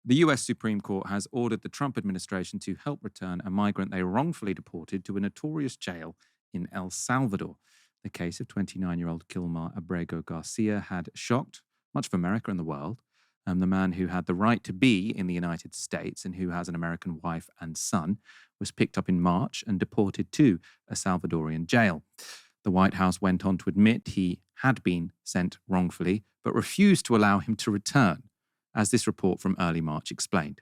The US Supreme Court has ordered the Trump administration to help return a migrant they wrongfully deported to a notorious jail in El Salvador. The case of 29-year-old Kilmar Abrego Garcia had shocked much of America and the world. The man who had the right to be in the United States and who has an American wife and son was picked up in March and deported to a Salvadorian jail. The White House went on to admit he had been sent wrongfully, but refused to allow him to return, as this report from early March explained.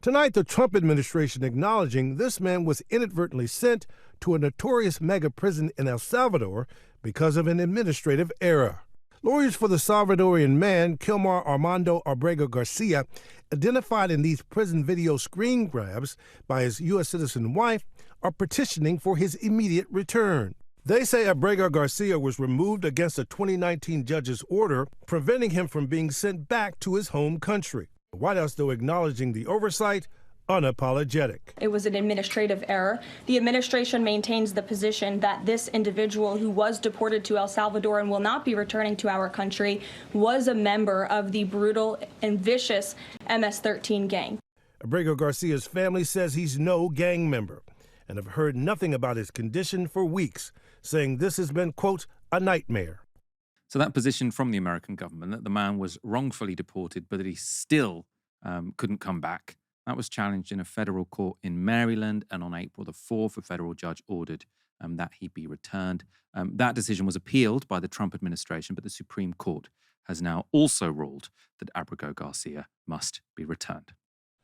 Tonight, the Trump administration acknowledging this man was inadvertently sent to a notorious mega prison in El Salvador because of an administrative error. Lawyers for the Salvadorian man, Kilmar Armando Abrego Garcia, identified in these prison video screen grabs by his U.S. citizen wife, are petitioning for his immediate return. They say Abrego Garcia was removed against a 2019 judge's order, preventing him from being sent back to his home country. The White House, though, acknowledging the oversight, unapologetic. It was an administrative error. The administration maintains the position that this individual who was deported to El Salvador and will not be returning to our country was a member of the brutal and vicious MS-13 gang. Abrego Garcia's family says he's no gang member and have heard nothing about his condition for weeks, saying this has been, quote, a nightmare. So that position from the American government, that the man was wrongfully deported, but that he still couldn't come back, that was challenged in a federal court in Maryland, and on April the 4th, a federal judge ordered that he be returned. That decision was appealed by the Trump administration, but the Supreme Court has now also ruled that Abrego Garcia must be returned.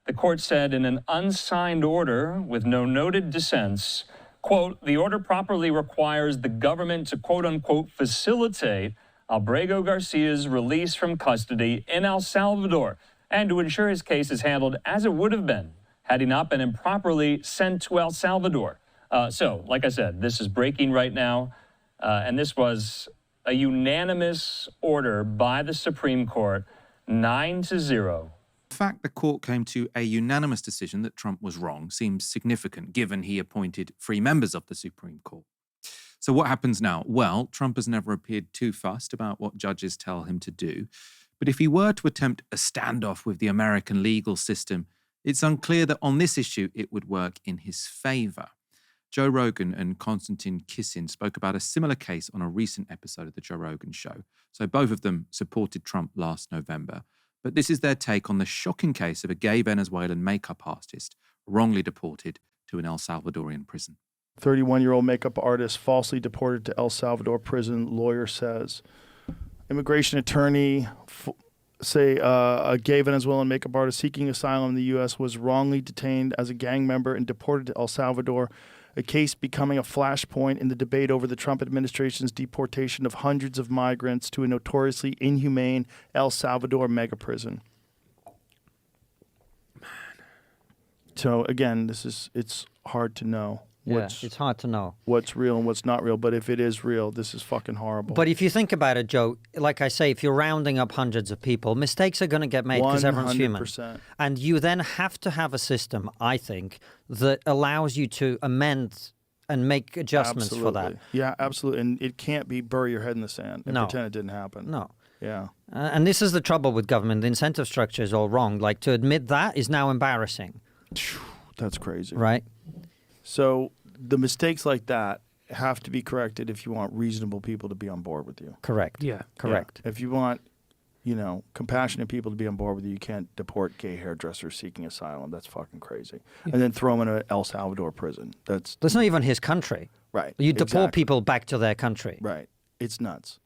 The court said in an unsigned order with no noted dissents, quote, the order properly requires the government to, quote unquote, facilitate Abrego Garcia's release from custody in El Salvador and to ensure his case is handled as it would have been had he not been improperly sent to El Salvador. So, like I said, this is breaking right now, and this was a unanimous order by the Supreme Court, 9-0. The fact the court came to a unanimous decision that Trump was wrong seems significant, given he appointed 3 members of the Supreme Court. So what happens now? Well, Trump has never appeared too fussed about what judges tell him to do. But if he were to attempt a standoff with the American legal system, it's unclear that on this issue it would work in his favor. Joe Rogan and Konstantin Kisin spoke about a similar case on a recent episode of The Joe Rogan Show. So both of them supported Trump last November. But this is their take on the shocking case of a gay Venezuelan makeup artist wrongly deported to an El Salvadorian prison. 31-year-old makeup artist falsely deported to El Salvador prison, lawyer says. Immigration attorney say a gay Venezuelan makeup artist seeking asylum in the U.S. was wrongly detained as a gang member and deported to El Salvador, a case becoming a flashpoint in the debate over the Trump administration's deportation of hundreds of migrants to a notoriously inhumane El Salvador mega prison. So again, it's hard to know. It's hard to know what's real and what's not real. But if it is real, this is fucking horrible. But if you think about it, Joe, like I say, if you're rounding up hundreds of people, mistakes are going to get made because everyone's human. 100%. And you then have to have a system, I think, that allows you to amend and make adjustments for that. Yeah, absolutely. And it can't be bury your head in the sand and pretend it didn't happen. No. Yeah. And this is the trouble with government. The incentive structure is all wrong. Like, to admit that is now embarrassing. That's crazy. Right? So the mistakes like that have to be corrected if you want reasonable people to be on board with you. Correct. Yeah. Correct. Yeah. If you want, compassionate people to be on board with you, you can't deport gay hairdressers seeking asylum. That's fucking crazy. Yeah. And then throw them in an El Salvador prison. That's not even his country. Right. You deport people back to their country. Right. It's nuts.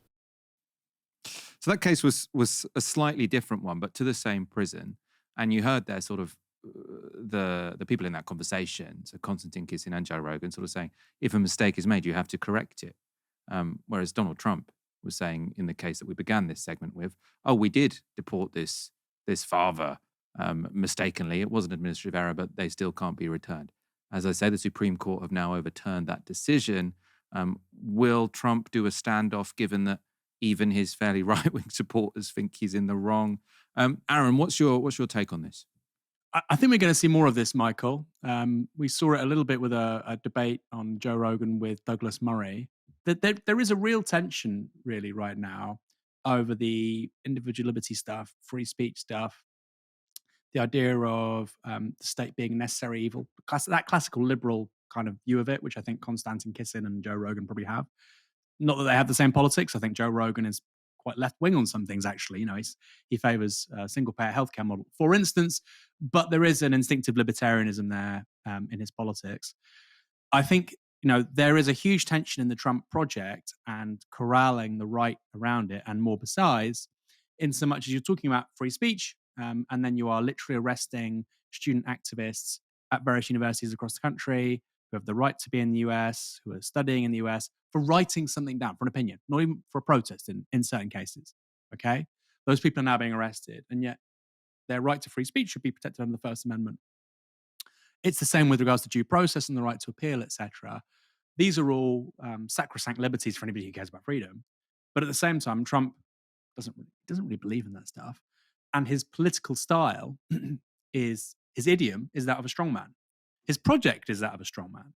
So that case was a slightly different one, but to the same prison. And you heard there sort of the people in that conversation, so Konstantin Kisin and Joe Rogan, sort of saying, if a mistake is made, you have to correct it. Whereas Donald Trump was saying in the case that we began this segment with, oh, we did deport this father mistakenly. It was an administrative error, but they still can't be returned. As I say, the Supreme Court have now overturned that decision. Will Trump do a standoff, given that even his fairly right-wing supporters think he's in the wrong? Aaron, what's your take on this? I think we're going to see more of this, Michael. We saw it a little bit with a debate on Joe Rogan with Douglas Murray. That there is a real tension, really, right now over the individual liberty stuff, free speech stuff. the idea of the state being a necessary evil, that classical liberal kind of view of it, which I think Konstantin Kisin and Joe Rogan probably have. Not that they have the same politics. I think Joe Rogan is quite left wing on some things. Actually, he favors a single payer healthcare model, for instance. But there is an instinctive libertarianism there in his politics. I think there is a huge tension in the Trump project and corralling the right around it, and more besides, in so much as you're talking about free speech, and then you are literally arresting student activists at various universities across the country who have the right to be in the US, who are studying in the US, for writing something down, for an opinion, not even for a protest in certain cases. Okay? Those people are now being arrested, and yet their right to free speech should be protected under the First Amendment. It's the same with regards to due process and the right to appeal, etc. These are all sacrosanct liberties for anybody who cares about freedom. But at the same time, Trump doesn't really believe in that stuff. And his political style his idiom is that of a strongman. His project is that of a strongman.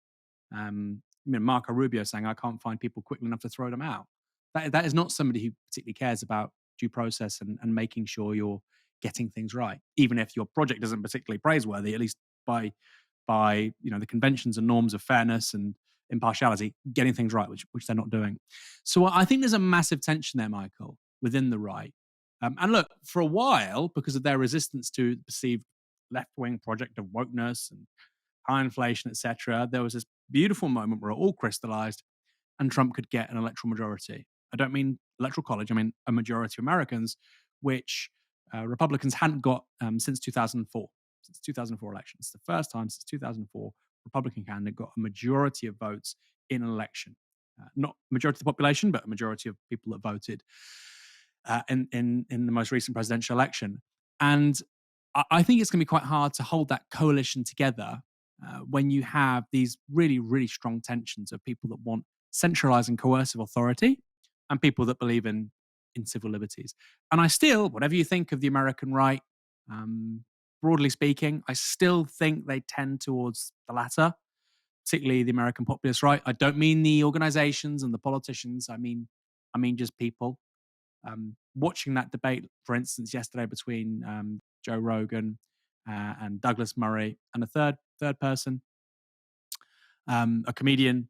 Marco Rubio saying, "I can't find people quickly enough to throw them out." That is not somebody who particularly cares about due process and making sure you're getting things right, even if your project isn't particularly praiseworthy, at least by the conventions and norms of fairness and impartiality, getting things right, which they're not doing. So I think there's a massive tension there, Michael, within the right. And look, for a while, because of their resistance to the perceived left-wing project of wokeness and high inflation, etc., there was this beautiful moment where it all crystallized and Trump could get an electoral majority. I don't mean electoral college, I mean a majority of Americans, which Republicans hadn't got since 2004. Since 2004 election. It's the first time since 2004 Republican candidate got a majority of votes in an election. Not majority of the population, but a majority of people that voted in the most recent presidential election. And I think it's going to be quite hard to hold that coalition together when you have these really, really strong tensions of people that want centralized and coercive authority and people that believe in civil liberties. And I still, whatever you think of the American right, broadly speaking, I still think they tend towards the latter, particularly the American populist right. I don't mean the organizations and the politicians. I mean just people. Watching that debate, for instance, yesterday between Joe Rogan and Douglas Murray and a third person, a comedian,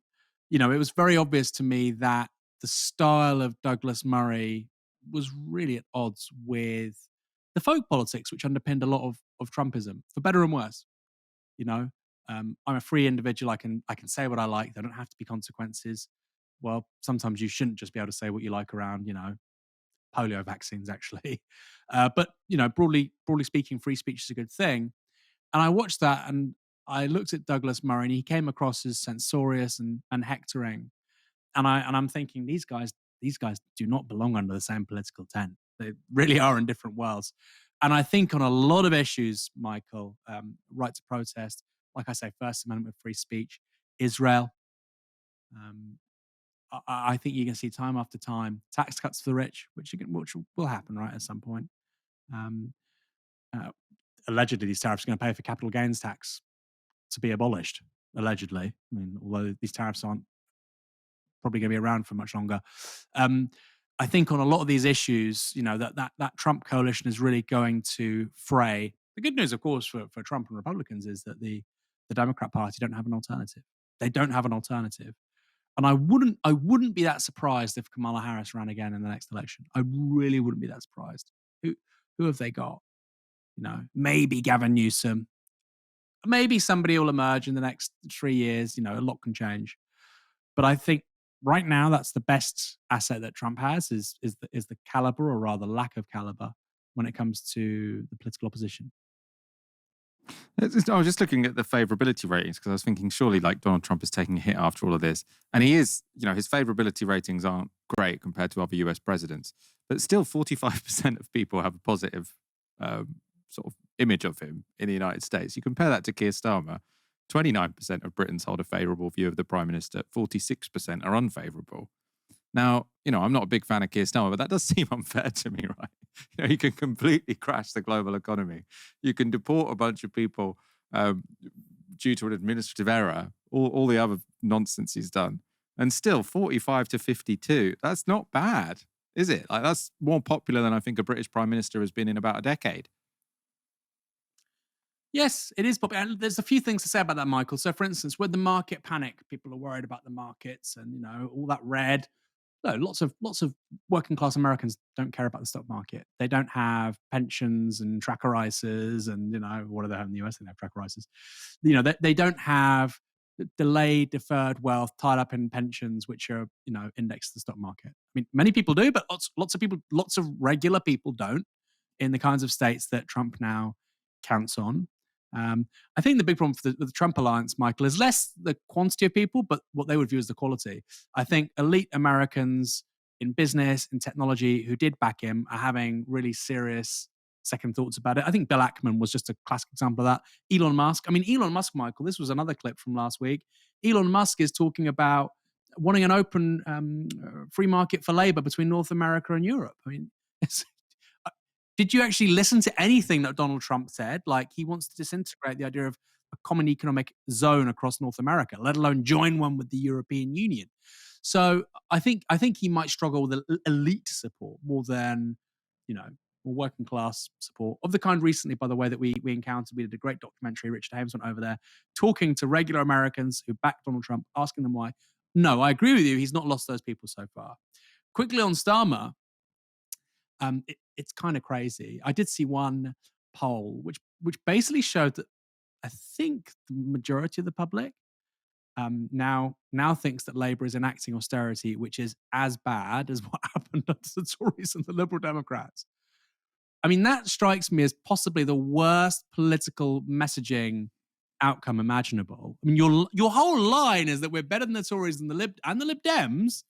it was very obvious to me that the style of Douglas Murray was really at odds with the folk politics, which underpinned a lot of Trumpism, for better and worse. I'm a free individual. I can say what I like. There don't have to be consequences. Well, sometimes you shouldn't just be able to say what you like around, polio vaccines, actually. But broadly speaking, free speech is a good thing. And I watched that, and I looked at Douglas Murray, and he came across as censorious and hectoring. And I'm thinking, these guys do not belong under the same political tent. They really are in different worlds. And I think on a lot of issues, Michael, right to protest, like I say, First Amendment, free speech, Israel, I think you can see time after time tax cuts for the rich, which will happen, right, at some point. Allegedly, these tariffs are going to pay for capital gains tax to be abolished, allegedly. I mean, although these tariffs aren't probably going to be around for much longer. I think on a lot of these issues, that Trump coalition is really going to fray. The good news, of course, for Trump and Republicans is that the Democrat Party don't have an alternative. They don't have an alternative. And I wouldn't be that surprised if Kamala Harris ran again in the next election. I really wouldn't be that surprised. Who have they got? Maybe Gavin Newsom. Maybe somebody will emerge in the next 3 years. A lot can change. But I think right now that's the best asset that Trump has is the caliber, or rather lack of caliber, when it comes to the political opposition. I was just looking at the favorability ratings because I was thinking surely like Donald Trump is taking a hit after all of this. And he is, his favorability ratings aren't great compared to other US presidents, but still 45% of people have a positive sort of image of him in the United States. You compare that to Keir Starmer, 29% of Britons hold a favourable view of the Prime Minister, 46% are unfavourable. Now, I'm not a big fan of Keir Starmer, but that does seem unfair to me, right? You can completely crash the global economy. You can deport a bunch of people due to an administrative error, all the other nonsense he's done. And still, 45 to 52, that's not bad, is it? Like, that's more popular than I think a British Prime Minister has been in about a decade. Yes, it is popular. And there's a few things to say about that, Michael. So, for instance, with the market panic, people are worried about the markets and all that red. No, lots of working class Americans don't care about the stock market. They don't have pensions and tracker ISAs, and what do they have in the US? They have tracker ISAs. They don't have delayed deferred wealth tied up in pensions, which are indexed to the stock market. I mean, many people do, but lots of regular people don't, in the kinds of states that Trump now counts on. I think the big problem with the Trump alliance, Michael, is less the quantity of people, but what they would view as the quality. I think elite Americans in business and technology who did back him are having really serious second thoughts about it. I think Bill Ackman was just a classic example of that. Elon Musk, Michael, this was another clip from last week. Elon Musk is talking about wanting an open free market for labor between North America and Europe. I mean, did you actually listen to anything that Donald Trump said? Like, he wants to disintegrate the idea of a common economic zone across North America, let alone join one with the European Union. So I think he might struggle with elite support more than, more working class support of the kind recently, by the way, that we encountered. We did a great documentary. Richard Hames went over there talking to regular Americans who backed Donald Trump, asking them why. No, I agree with you. He's not lost those people so far. Quickly on Starmer, it's kind of crazy. I did see one poll which basically showed that I think the majority of the public now thinks that Labour is enacting austerity, which is as bad as what happened under the Tories and the Liberal Democrats. I mean, that strikes me as possibly the worst political messaging outcome imaginable. I mean, your whole line is that we're better than the Tories and the Lib Dems,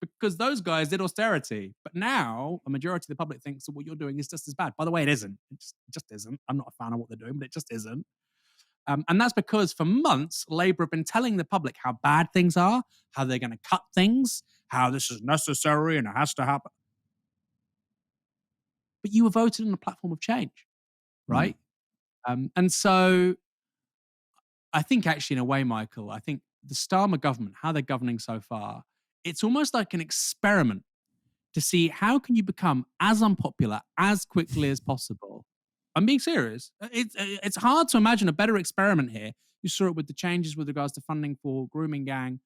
because those guys did austerity. But now a majority of the public thinks that what you're doing is just as bad. By the way, it isn't. It just isn't. I'm not a fan of what they're doing, but it just isn't. And that's because for months, Labour have been telling the public how bad things are, how they're going to cut things, how this is necessary and it has to happen. But you were voted on a platform of change, right? And so I think actually, in a way, Michael, I think the Starmer government, how they're governing so far, it's almost like an experiment to see how can you become as unpopular as quickly as possible. I'm being serious. It's hard to imagine a better experiment here. You saw it with the changes with regards to funding for grooming gang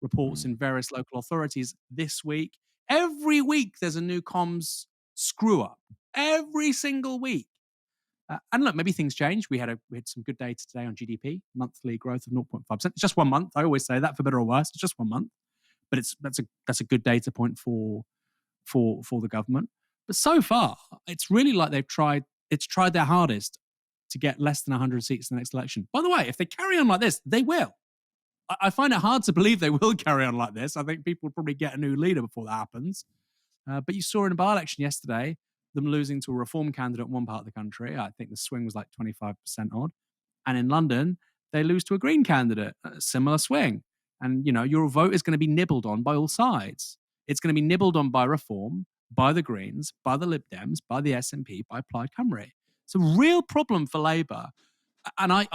reports in various local authorities this week. Every week there's a new comms screw up. Every single week. And look, maybe things change. We had some good data today on GDP, monthly growth of 0.5%. It's just 1 month. I always say that, for better or worse. It's just 1 month, but that's a good data point for the government. But so far, it's really like they've tried their hardest to get less than 100 seats in the next election. By the way, if they carry on like this, they will. I find it hard to believe they will carry on like this. I think people will probably get a new leader before that happens. But you saw in a by-election yesterday them losing to a Reform candidate in one part of the country. I think the swing was like 25% odd. And in London, they lose to a Green candidate, a similar swing. And, your vote is going to be nibbled on by all sides. It's going to be nibbled on by Reform, by the Greens, by the Lib Dems, by the SNP, by Plaid Cymru. It's a real problem for Labour. And I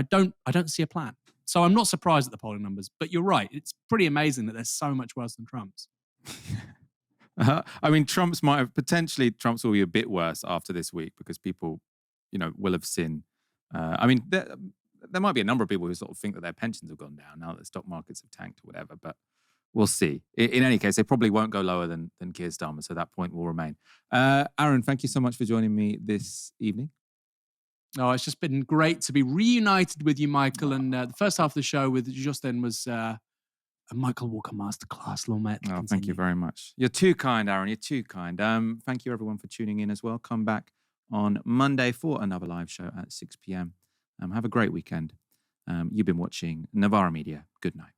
don't see a plan. So I'm not surprised at the polling numbers. But you're right. It's pretty amazing that they're so much worse than Trump's. I mean, Trump's will be a bit worse after this week because people, will have seen. I mean, there might be a number of people who sort of think that their pensions have gone down now that the stock markets have tanked or whatever, but we'll see. In any case, they probably won't go lower than Keir Starmer, so that point will remain. Aaron, thank you so much for joining me this evening. Oh, it's just been great to be reunited with you, Michael. And the first half of the show with Justin was a Michael Walker masterclass. Long may it continue. Thank you very much. You're too kind, Aaron. You're too kind. Thank you, everyone, for tuning in as well. Come back on Monday for another live show at 6 p.m. Have a great weekend. You've been watching Novara Media. Good night.